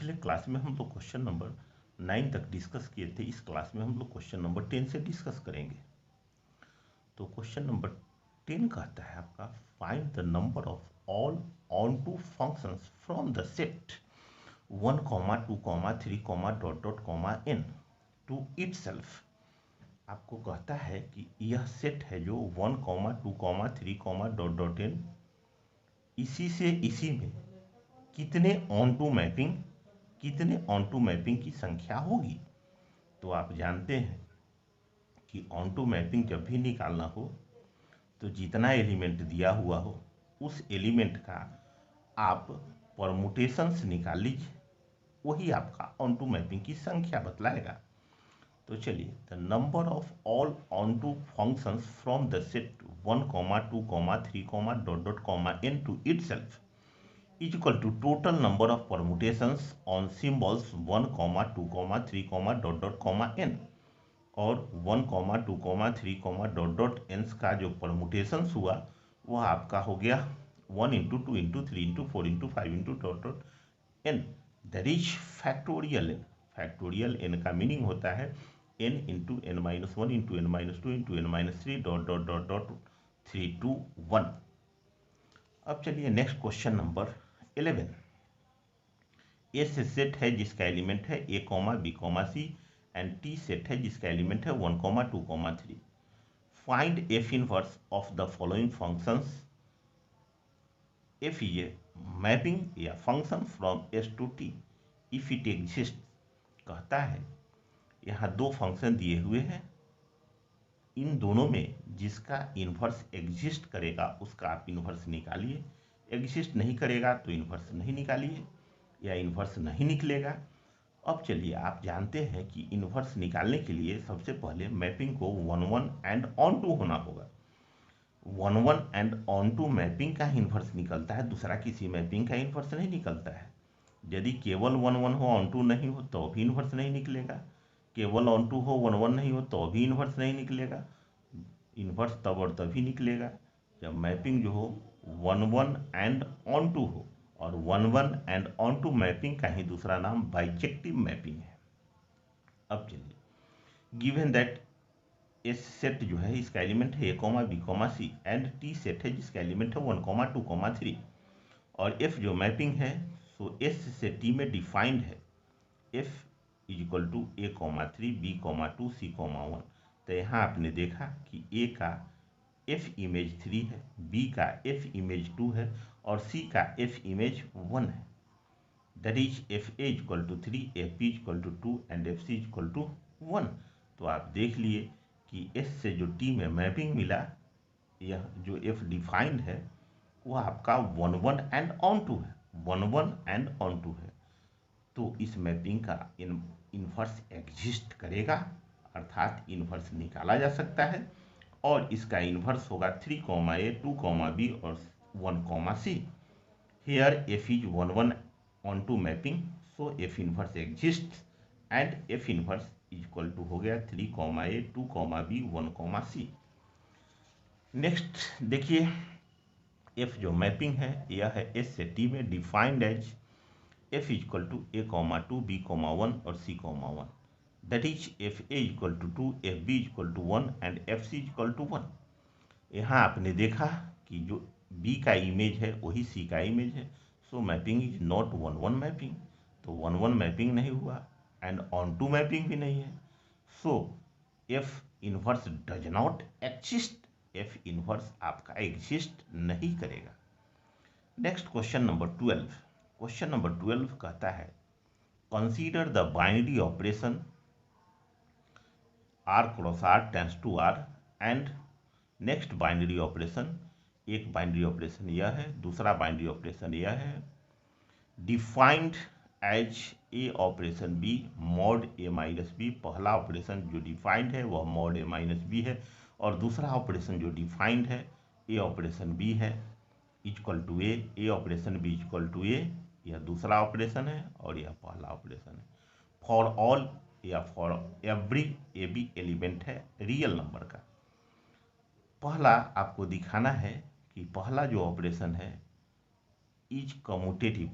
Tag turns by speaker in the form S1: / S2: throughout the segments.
S1: पिछले क्लास में हम लोग क्वेश्चन नंबर 9 तक डिस्कस किए थे। इस क्लास में हम लोग क्वेश्चन नंबर 10 से डिस्कस करेंगे। तो क्वेश्चन नंबर 10 कहता है आपका find the number of all onto functions from the set 1, 2, 3, dot dot n to itself. आपको कहता है कि यह सेट है जो 1, 2, 3, डॉट डॉट n, इसी से इसी में कितने ऑन टू मैपिंग की संख्या होगी। तो आप जानते हैं कि ऑन टू मैपिंग जब भी निकालना हो तो जितना एलिमेंट दिया हुआ हो उस एलिमेंट का आप परमुटेशंस निकाल लीजिए, वही आपका ऑन टू मैपिंग की संख्या बतलाएगा। तो चलिए, the number of all onto functions from the set 1, 2, 3, dot dot n to itself is equal to total number of permutations on symbols 1, 2, 3, dot dot n और 1, 2, 3, डॉट डॉट n का जो permutations हुआ वह आपका हो गया 1 into 2 into 3 into 4 into 5 into dot dot n, that is factorial n। Factorial n का meaning होता है n into n-1 into n-2 into n-3 dot dot dot dot 3 to 1। अब चलिए नेक्स्ट क्वेश्चन नंबर 11। ए सेट है जिसका element है a, b, c and T set है जिसका एलिमेंट है 1, 2, 3। Find F inverse of the following functions. F is a mapping या function from S to T if it exist. कहता है यहाँ दो फंक्शन दिए हुए हैं, इन दोनों में जिसका इन्वर्स एग्जिस्ट करेगा उसका आप इन्वर्स निकालिए, एग्जिस्ट नहीं करेगा तो इन्वर्स नहीं निकालिए या इन्वर्स नहीं निकलेगा। अब चलिए, आप जानते हैं कि इन्वर्स निकालने के लिए सबसे पहले मैपिंग को 1, 1 एंड ऑन टू होना होगा। 1, 1 एंड ऑन टू मैपिंग का इन्वर्स निकलता है, दूसरा किसी मैपिंग का इन्वर्स नहीं निकलता है। यदि केवल 1, 1 हो, ऑन टू नहीं हो तो भी इन्वर्स नहीं निकलेगा। केवल ऑन टू हो, 1, 1 नहीं हो तो भी इन्वर्स नहीं निकलेगा। इन्वर्स तब और तभी निकलेगा जब मैपिंग जो हो 1, 1 एंड ऑन टू हो, और 1, 1 एंड ऑन टू मैपिंग का ही दूसरा नाम बाइजेक्टिव मैपिंग है। अब चलिए, गिवन दैट एस सेट जो है इसका एलिमेंट है a, b, c and T set है जिसका एलिमेंट है 1, 2, 3 और f जो मैपिंग है सो s से t में डिफाइंड है। f is equal to a, 3, b, 2, c, 1। तो यहाँ आपने देखा कि a का f इमेज 3 है, b का f इमेज 2 है और c का f इमेज 1 है। That is F A equal to 3, F B equal to 2 and F C equal to 1। तो आप देख लिए कि एस से जो टी में मैपिंग मिला, यह जो एफ डिफाइंड है वह आपका 1, 1 एंड ऑन टू है, 1, 1 एंड ऑन टू है। तो इस मैपिंग का इन्वर्स एग्जिस्ट करेगा, अर्थात इन्वर्स निकाला जा सकता है और इसका इन्वर्स होगा 3, a, 2, b और 1, c। Here f is 1, 1 onto mapping, so f inverse exists and f inverse is equal to हो गया 3, a, 2, b, 1, c। नेक्स्ट देखिए, f जो मैपिंग है यह है s से t में defined as f equal to a, 2, b, 1 और c, 1। That is F A equal to 2, F B equal to 1 and F C equal to 1। यहाँ आपने देखा कि जो b का इमेज है वही c का इमेज है, सो मैपिंग इज नॉट 1, 1 मैपिंग। तो 1, 1 मैपिंग नहीं हुआ एंड ऑन टू मैपिंग भी नहीं है, so f inverse does not exist. F inverse आपका एग्जिस्ट नहीं करेगा। Next question number 12। Question number 12 कहता है consider the binary operation r cross r tends to r and next binary operation. एक binary operation यह है, दूसरा बाइनरी ऑपरेशन यह है। Defined as a operation B mod A minus b. पहला operation जो डिफाइंड है वह मॉड ए माइनस बी है और दूसरा ऑपरेशन जो डिफाइंड है ए ऑपरेशन बी है equal to A operation B equal to ए। यह दूसरा ऑपरेशन है और यह पहला ऑपरेशन है। फॉर ऑल या for every a B element है रियल नंबर का। पहला आपको दिखाना है कि पहला जो ऑपरेशन है is commutative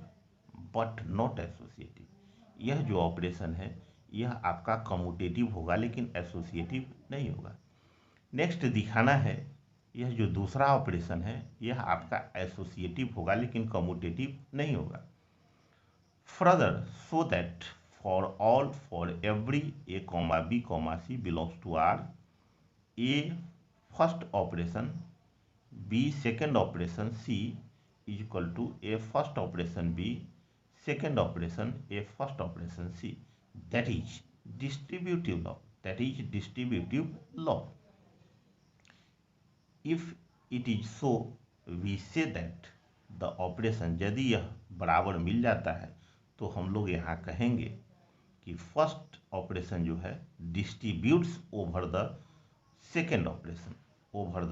S1: but not associative. यह जो ऑपरेशन है यह आपका कम्यूटेटिव होगा लेकिन एसोसिएटिव नहीं होगा। नेक्स्ट दिखाना है यह जो दूसरा ऑपरेशन है यह आपका एसोसिएटिव होगा लेकिन कम्यूटेटिव नहीं होगा। Further so that for every a comma b comma c belongs to R, a first operation b second operation c is equal to a first operation b second operation a first operation c, that is distributive law. That is distributive law. If it is so, we say that the operation, यदि यह बराबर मिल जाता है तो हम लोग यहाँ कहेंगे कि फर्स्ट ऑपरेशन जो है distributes over the second operation, over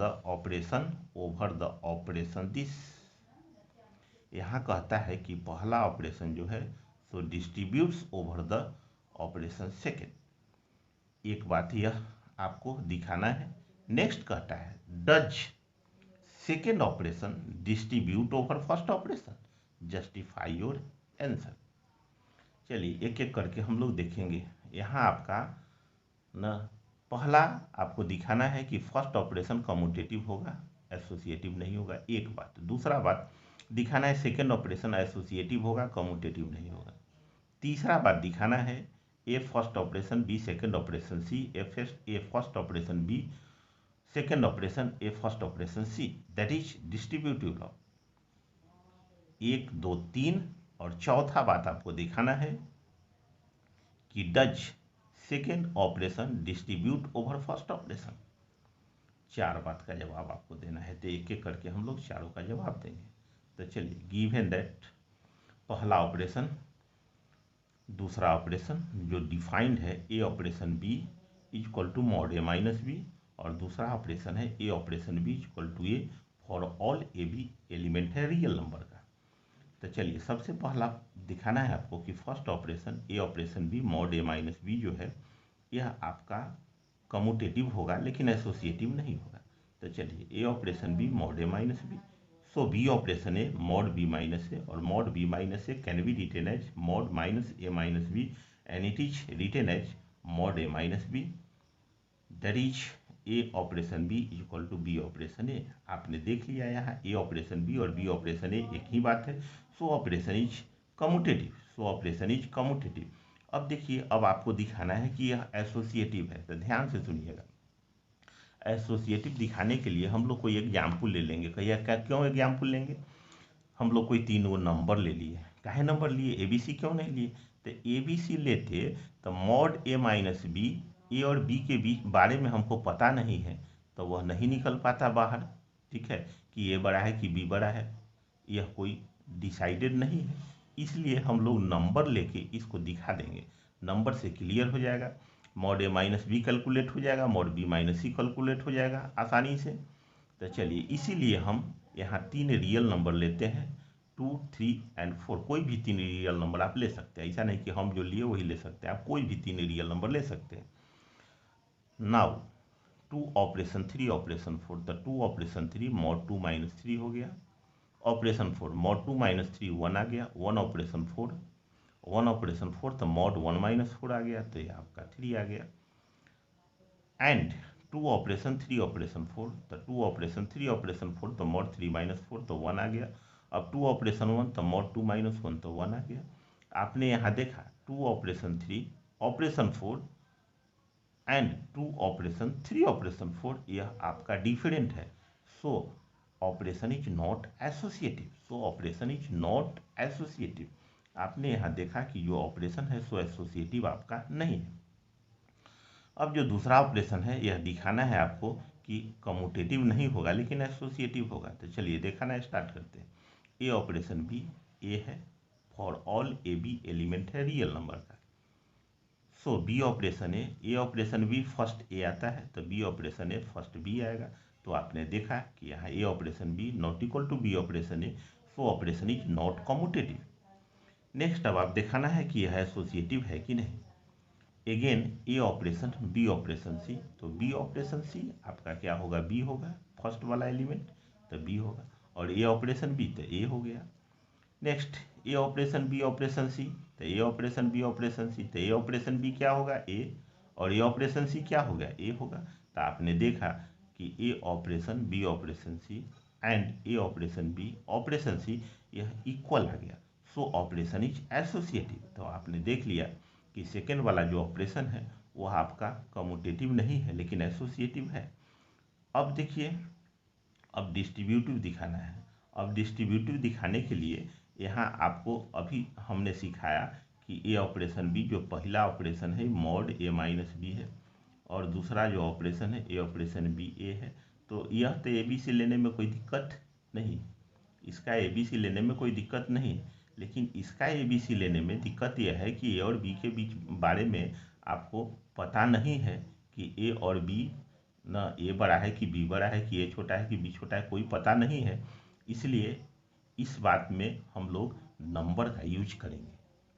S1: the operation this. यहाँ कहता है कि पहला ऑपरेशन जो है so distributes over the operation second. एक बात यह आपको दिखाना है। नेक्स्ट कहता है does second operation distribute over first operation, justify your answer. चलिए एक एक करके हम लोग देखेंगे। यहाँ आपका न पहला आपको दिखाना है कि फर्स्ट ऑपरेशन कम्यूटेटिव होगा, एसोसिएटिव नहीं होगा, एक बात। दूसरा बात दिखाना है सेकेंड ऑपरेशन एसोसिएटिव होगा, कम्यूटेटिव नहीं होगा। तीसरा बात दिखाना है A first operation B second operation C, A first operation B second operation A first operation C, that is distributive law. 1 2 3। और चौथा बात आपको दिखाना है कि does second operation distribute over first operation. 4 बात का जवाब आपको देना है, तो एक एक करके हम लोग चारों का जवाब देंगे। तो चलिए गिवन दैट पहला ऑपरेशन, दूसरा ऑपरेशन जो डिफाइंड है ए operation B is equal to mod A minus B, और दूसरा ऑपरेशन है ए operation B is equal to A for all A B element है रियल नंबर का। तो चलिए सबसे पहला दिखाना है आपको कि first operation A operation B mod A minus B जो है यह आपका कम्यूटेटिव होगा लेकिन एसोसिएटिव नहीं होगा। तो चलिए A operation B mod A minus B, so B operation A mod B minus A, और mod B minus A can be written as mod minus A minus B and it is written as mod A minus B, that is A operation B is equal to B operation A. आपने देख लिया यहाँ A operation B और B operation A एक ही बात है। So operation is commutative, so operation is commutative. अब देखिए अब आपको दिखाना है कि यह एसोसिएटिव है, तो ध्यान से सुनिएगा। एसोसिएटिव दिखाने के लिए हम लोग कोई एग्जाम्पल ले लेंगे। कहिए क्यों एग्जाम्पल लेंगे? हम लोग कोई 3 नंबर ले लिए। काहे नंबर लिए? ए बी सी क्यों नहीं लिए? तो ए बी सी लेते तो मॉड ए माइनस बी, ए और बी के बीच बारे में हमको पता नहीं है तो वह नहीं निकल पाता बाहर, ठीक है, कि ए बड़ा है कि बी बड़ा है, यह कोई डिसाइडेड नहीं है। इसलिए हम लोग नंबर लेके इसको दिखा देंगे, नंबर से क्लियर हो जाएगा। मॉड ए माइनस बी कैलकुलेट हो जाएगा, मॉड बी माइनस सी कैलकुलेट हो जाएगा आसानी से। तो चलिए इसीलिए हम यहाँ 3 रियल नंबर लेते हैं, 2 3 एंड 4। कोई भी 3 रियल नंबर आप ले सकते हैं, ऐसा नहीं कि हम जो लिए वही ले सकते हैं, आप कोई भी 3 रियल नंबर ले सकते हैं। नाउ 2 ऑपरेशन 3 ऑपरेशन 4, तो 2 ऑपरेशन 3 मॉड 2 माइनस 3 हो गया। ऑपरेशन 4 मॉड 2 माइनस 3 1 आ गया। 1 ऑपरेशन 4, 1 ऑपरेशन 4 तो मॉड 1 माइनस 4 आ गया, तो यह आपका 3 आ गया। एंड 2 ऑपरेशन 3 ऑपरेशन 4, तो 2 ऑपरेशन 3 ऑपरेशन 4 तो मॉड 3 माइनस 4 तो 1 आ गया। अब 2 ऑपरेशन 1 तो मॉड 2 माइनस 1 तो 1 आ गया। आपने यहाँ देखा 2 operation 3 operation 4 and 2 operation 3 operation 4, यह आपका डिफरेंट है। So operation is not associative, so operation is not associative. आपने यहाँ देखा कि जो ऑपरेशन है सो एसोसिएटिव आपका नहीं है। अब जो दूसरा ऑपरेशन है यह दिखाना है आपको कि कम्यूटेटिव नहीं होगा लेकिन एसोसिएटिव होगा। तो चलिए दिखाना स्टार्ट करते हैं। ए ऑपरेशन बी, ए है for all A B element है रियल नंबर का। So B operation A operation B first A आता है तो B operation A first B आएगा। तो आपने देखा कि यहाँ A operation B not equal to B operation A, so operation is not commutative. Next अब आप दिखाना है कि यह एसोसिएटिव है कि नहीं। अगेन ए ऑपरेशन बी ऑपरेशन सी, तो बी ऑपरेशन सी आपका क्या होगा? बी होगा, फर्स्ट वाला एलिमेंट तो बी होगा, और ए ऑपरेशन बी तो ए हो गया। नेक्स्ट ए ऑपरेशन बी ऑपरेशन सी, तो ए ऑपरेशन बी ऑपरेशन सी, तो ए ऑपरेशन बी क्या होगा ए, और ए ऑपरेशन सी क्या होगा ए होगा। तो आपने देखा कि A operation B operation C and A operation B operation C यह इक्वल आ गया, सो ऑपरेशन इज एसोसिएटिव। तो आपने देख लिया कि सेकेंड वाला जो ऑपरेशन है वह आपका कम्यूटेटिव नहीं है लेकिन एसोसिएटिव है। अब देखिए, अब डिस्ट्रीब्यूटिव दिखाना है। अब डिस्ट्रीब्यूटिव दिखाने के लिए यहाँ आपको अभी हमने सिखाया कि ए ऑपरेशन बी जो पहला ऑपरेशन है मॉड ए माइनस बी है, और दूसरा जो ऑपरेशन है ए ऑपरेशन बी ए है। तो यह तो ए बी से लेने में कोई दिक्कत नहीं, इसका ए बी सी लेने में कोई दिक्कत नहीं, लेकिन इसका ए बी सी लेने में दिक्कत यह है कि ए और बी के बीच बारे में आपको पता नहीं है कि ए और बी न ए बड़ा है कि बी बड़ा है, कि ए छोटा है कि बी छोटा है, कोई पता नहीं है। इसलिए इस बात में हम लोग नंबर का यूज करेंगे,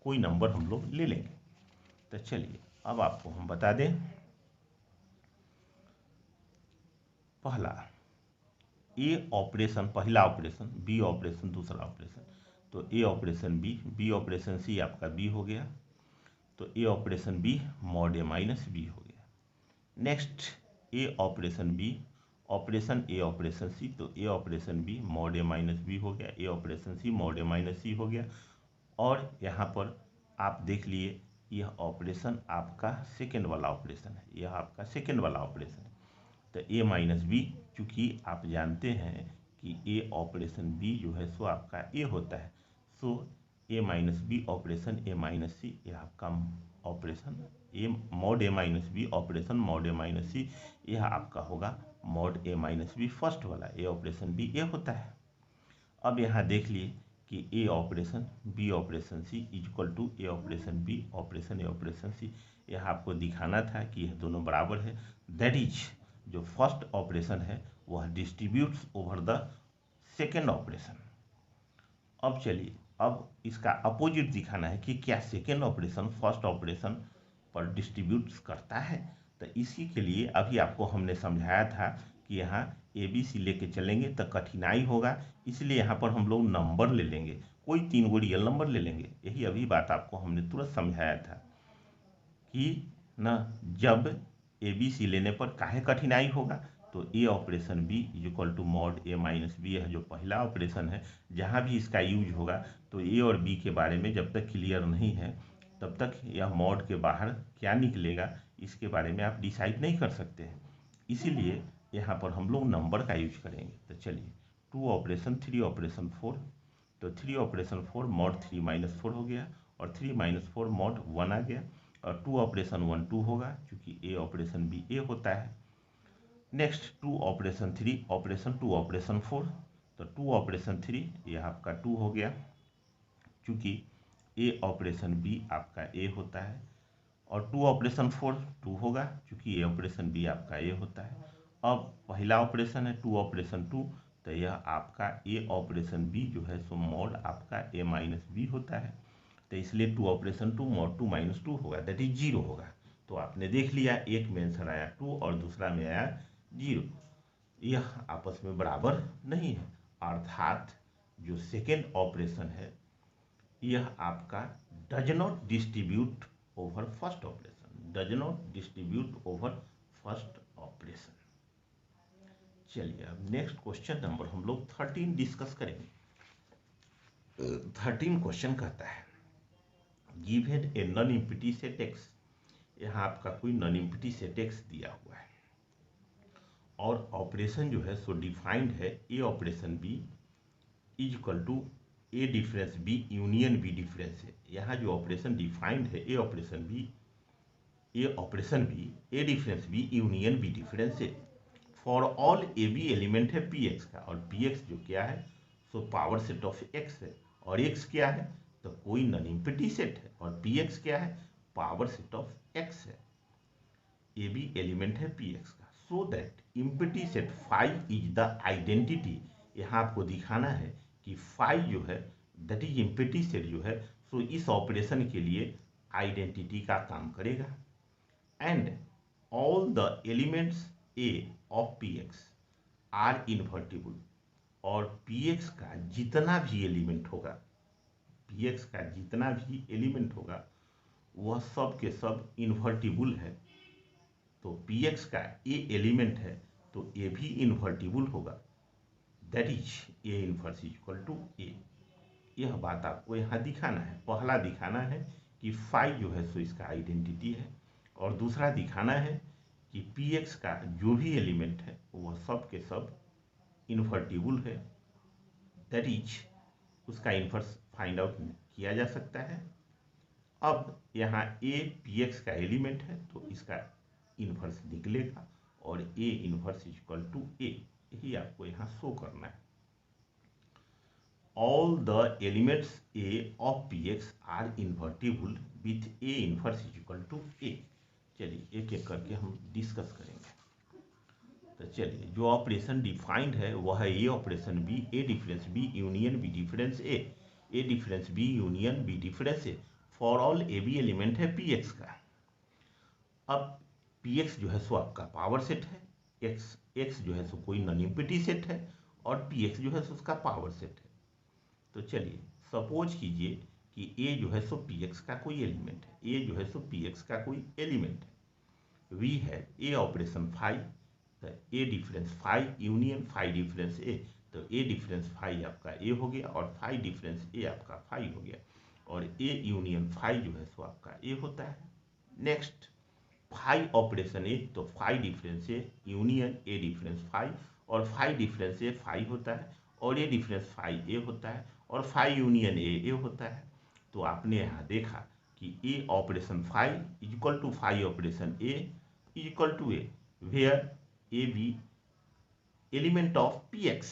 S1: कोई नंबर हम लोग ले लेंगे। तो चलिए अब आपको हम बता दें, पहला ए ऑपरेशन पहला ऑपरेशन, बी ऑपरेशन दूसरा ऑपरेशन। तो A operation B, B operation सी आपका बी हो गया, तो A operation B mod A minus B हो गया। Next A operation B operation A operation सी, तो A operation B mod A minus B हो गया, ए ऑपरेशन सी मॉड ए माइनस सी हो गया। और यहाँ पर आप देख लिए यह ऑपरेशन आपका सेकेंड वाला ऑपरेशन है, यह आपका सेकेंड वाला ऑपरेशन है। तो ए माइनस बी, चूँकि आप जानते हैं कि ए ऑपरेशन बी जो है सो आपका ए होता है, सो ए माइनस बी ऑपरेशन ए माइनस सी यह आपका operation A mod A minus B operation mod A minus सी यह आपका होगा मॉड ए माइनस बी फर्स्ट वाला, ए ऑपरेशन बी ए होता है। अब यहाँ देख लिए कि A operation B operation C equal to A operation B operation A operation C, यह आपको दिखाना था कि यह दोनों बराबर है। दैट इज जो फर्स्ट ऑपरेशन है वह distributes over the second operation. अब चलिए, अब इसका अपोजिट दिखाना है कि क्या सेकेंड ऑपरेशन फर्स्ट ऑपरेशन पर डिस्ट्रीब्यूट्स करता है। तो इसी के लिए अभी आपको हमने समझाया था कि यहाँ ए बी सी लेके चलेंगे तो कठिनाई होगा, इसलिए यहाँ पर हम लोग नंबर ले लेंगे, कोई 3 गो रियल नंबर ले लेंगे। यही अभी बात आपको हमने तुरंत समझाया था कि न जब ए बी सी लेने पर काहे कठिनाई होगा। तो A operation B equal to mod A minus B है जो पहला ऑपरेशन है, जहाँ भी इसका यूज होगा तो ए और बी के बारे में जब तक क्लियर नहीं है तब तक यह मॉड के बाहर क्या निकलेगा इसके बारे में आप डिसाइड नहीं कर सकते हैं। इसीलिए यहाँ पर हम लोग नंबर का यूज करेंगे। तो चलिए 2 ऑपरेशन 3 ऑपरेशन 4, तो 3 ऑपरेशन 4 मॉड 3 माइनस 4 हो गया, और 3 माइनस 4 मॉड 1 आ गया, और 2 ऑपरेशन 1 2 होगा क्योंकि ए ऑपरेशन बी ए होता है। नेक्स्ट 2 ऑपरेशन 3 ऑपरेशन 2 ऑपरेशन 4, तो 2 ऑपरेशन 3 यह आपका 2 हो गया क्योंकि ए ऑपरेशन बी आपका ए होता है, और 2 ऑपरेशन 4 2 होगा क्योंकि ए ऑपरेशन बी आपका ए होता है। अब पहला ऑपरेशन है 2 ऑपरेशन 2, तो यह आपका ए ऑपरेशन बी जो है सो मॉड आपका ए माइनस बी होता है, तो इसलिए 2 ऑपरेशन 2 मॉड 2 माइनस 2 होगा, दैट इज 0 होगा। तो आपने देख लिया, एक में आंसर आया 2 और दूसरा में आया 0, यह आपस में बराबर नहीं है, अर्थात जो सेकेंड ऑपरेशन है यह आपका does not distribute over first operation, does not distribute over first operation. चलिए अब नेक्स्ट क्वेश्चन नंबर हम लोग 13 डिस्कस करेंगे। 13 क्वेश्चन कहता है given a non empty set x, यहाँ आपका कोई नॉन एम्प्टी सेट एक्स दिया हुआ है और ऑपरेशन जो है सो डिफाइंड है ए operation B is equal to A difference B union B difference है। यहाँ जो ऑपरेशन डिफाइंड है ए operation B A difference B union B difference है for all A B element है पी एक्स का, और पी एक्स जो क्या है so power set of X है, और एक्स क्या है तो कोई नॉन एम्प्टी सेट है, और पी एक्स क्या है पावर सेट ऑफ एक्स है, ए बी एलिमेंट है पी एक्स का, so that empty set five is the identity. यहाँ आपको दिखाना है कि फाइव जो है दैट इज एम्प्टी सेट जो है सो इस ऑपरेशन के लिए आइडेंटिटी का काम करेगा। And all the elements A of P X are invertible, और पी एक्स का जितना भी एलिमेंट होगा पी एक्स का जितना भी एलिमेंट होगा वह सब के सब इन्वर्टिबल है। तो पी एक्स का ए एलिमेंट है तो ए भी इन्वर्टिबल होगा, that is A inverse equal to ए। यह बात आपको यहाँ दिखाना है। पहला दिखाना है कि फाई जो है सो इसका आइडेंटिटी है, और दूसरा दिखाना है कि पी एक्स का जो भी एलिमेंट है वह सब के सब इन्वर्टिबल है, दैट इज उसका इन्वर्स फाइंड आउट किया जा सकता है। अब यहाँ ए पी एक्स का एलिमेंट है तो इसका इन्वर्स निकलेगा, और ए इन्वर्स इक्वल टू ए, यही आपको यहाँ शो करना है। All the elements A of Px are invertible with A inverse equal to A। चलिए एक एक करके हम डिस्कस करेंगे। तो चलिए, जो ऑपरेशन डिफाइंड है वह है ए operation B, A difference B union B difference A, A difference B union B difference A for all A B element है पी एक्स का। अब पी एक्स जो है सो आपका पावर सेट है, एक्स जो है सो कोई नॉन एम्प्टी सेट है, और पी एक्स जो है सो उसका पावर सेट है। तो चलिए सपोज कीजिए कि ए जो है सो पी एक्स का कोई एलिमेंट है, ए जो है सो पी एक्स का कोई एलिमेंट है। वी है ए ऑपरेशन फाई, तो A difference phi union phi difference A, तो ए डिफरेंस फाई आपका ए हो गया, और फाई डिफरेंस ए आपका फाई हो गया, और ए यूनियन फाई जो है सो आपका ए होता है। नेक्स्ट फाई ऑपरेशन ए, तो phi difference A union A difference phi, और फाई डिफरेंस ए फाई होता है, और ए डिफरेंस फाई ए होता है, और फाई यूनियन ए होता है। तो आपने यहाँ देखा कि A operation phi equal to phi operation A equal to A, where A B element of P X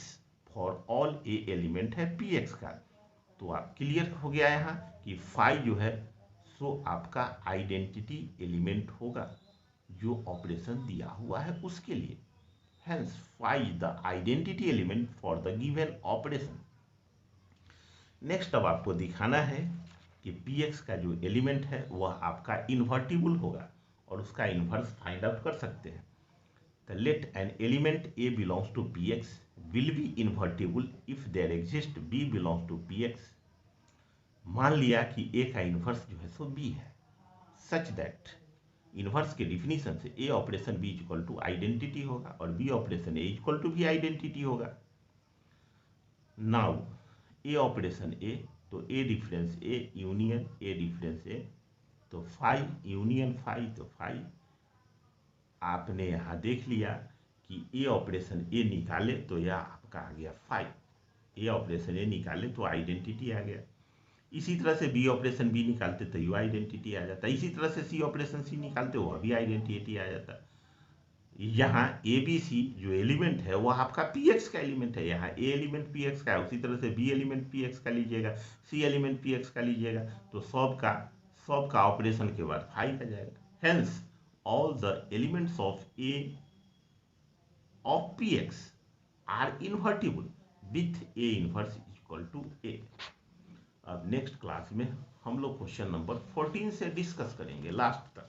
S1: for all A element है पी एक्स का। तो आप क्लियर हो गया यहाँ कि फाई जो है सो आपका आइडेंटिटी एलिमेंट होगा जो ऑपरेशन दिया हुआ है उसके लिए। Hence, phi is the identity element for the given operation. Next अब आपको दिखाना है कि px का जो एलिमेंट है वह आपका इन्वर्टिबल होगा, और उसका इन्वर्स फाइंड आउट कर सकते हैं। तो let an element a belongs to px will be invertible if there exist b belongs to px। मान लिया कि a का इन्वर्स जो है सो b है, सच दैट इन्वर्स के डिफिनीशन से A operation B equal to identity होगा, और B operation A equal to भी आइडेंटिटी होगा। नाउ ए ऑपरेशन ए, तो A difference A union A difference A, तो फाई यूनियन फाई, तो फाई आपने यहाँ देख लिया कि ए ऑपरेशन ए निकाले तो यह आपका आ गया फाई, ए ऑपरेशन ए निकाले तो आइडेंटिटी आ गया। इसी तरह से बी ऑपरेशन बी निकालते तो यू आइडेंटिटी आ जाता, इसी तरह से सी ऑपरेशन सी निकालते वह भी आइडेंटिटी आ जाता। यहाँ ए बी सी जो एलिमेंट है वह आपका पी एक्स का एलिमेंट है, यहाँ ए एलिमेंट पी एक्स का है, उसी तरह से बी एलिमेंट पी एक्स का लीजिएगा, सी एलिमेंट पी एक्स का लीजिएगा, तो सब का ऑपरेशन के बाद फाई आ जाएगा। Hence all the elements of A of P X are invertible with A inverse equal to A. अब नेक्स्ट क्लास में हम लोग क्वेश्चन नंबर 14 से डिस्कस करेंगे लास्ट तक।